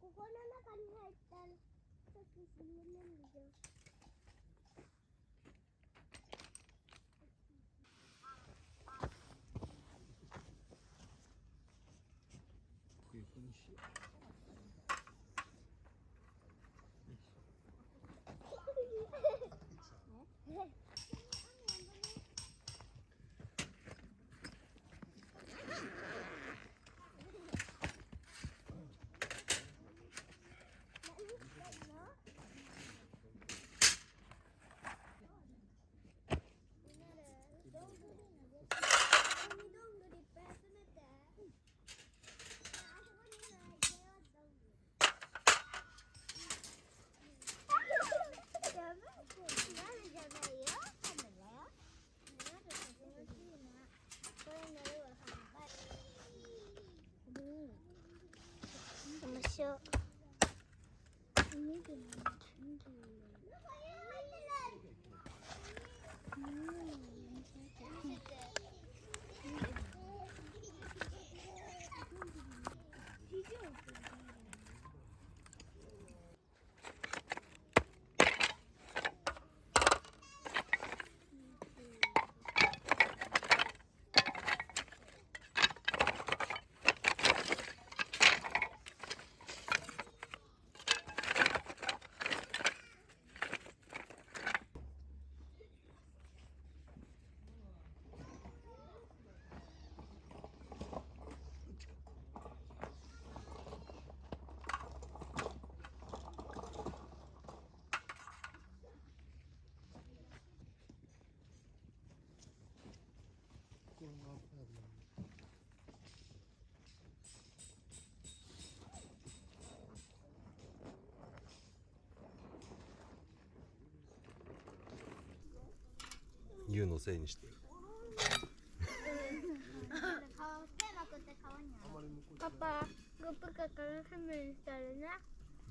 ここの中に入ったらちょっと死ぬんですよ。ユウのせいにしてる。パパ、グップカ楽しみにしたるね。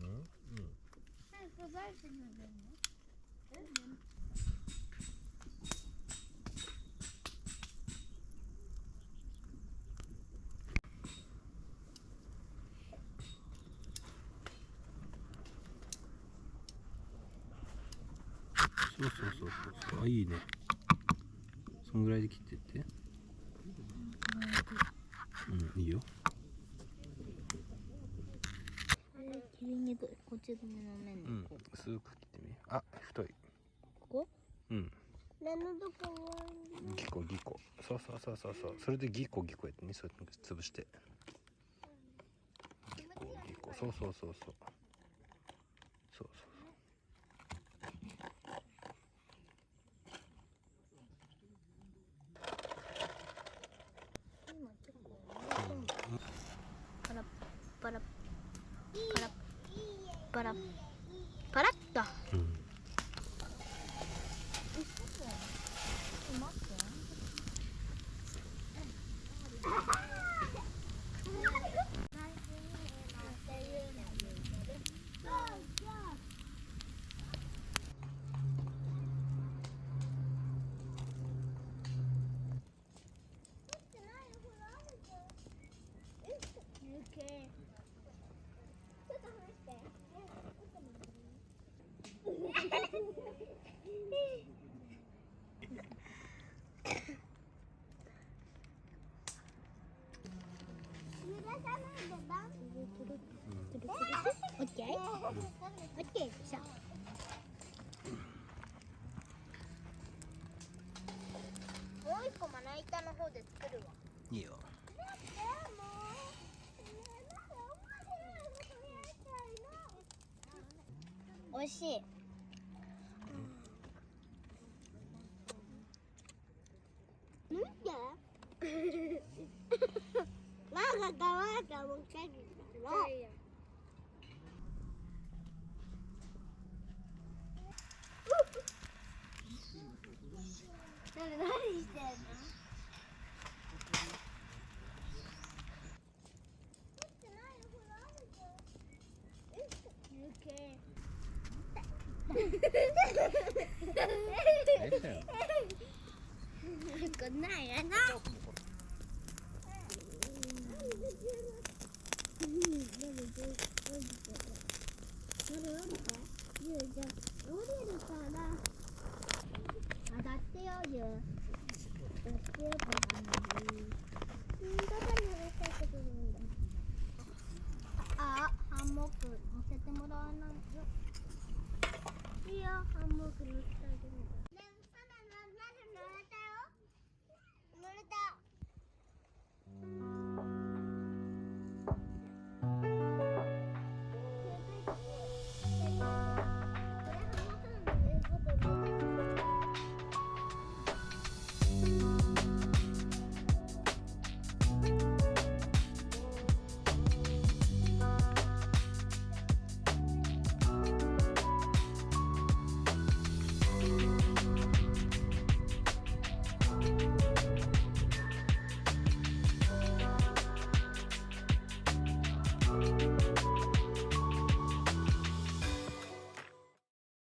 うん。早くバイク乗るの？そう。あ、いいね。そんぐらいで切ってって。うん、いいよ。切りにくい。こっちの面で。薄く切ってみ。あ、太い。ここ？うん。何のとこは？ギコ。そう。それでギコやってね、そうやって潰して。ギコ。そう。パラッと。オッケーでしょ。もう一個まな板の方で作るわ。いいよ。おいしい。なんで？なんか可愛いからもう一回切ったの。何してんの？ないやな。あ、ハンモック乗せてもらわないよ。いいよ、ハンモック乗せて。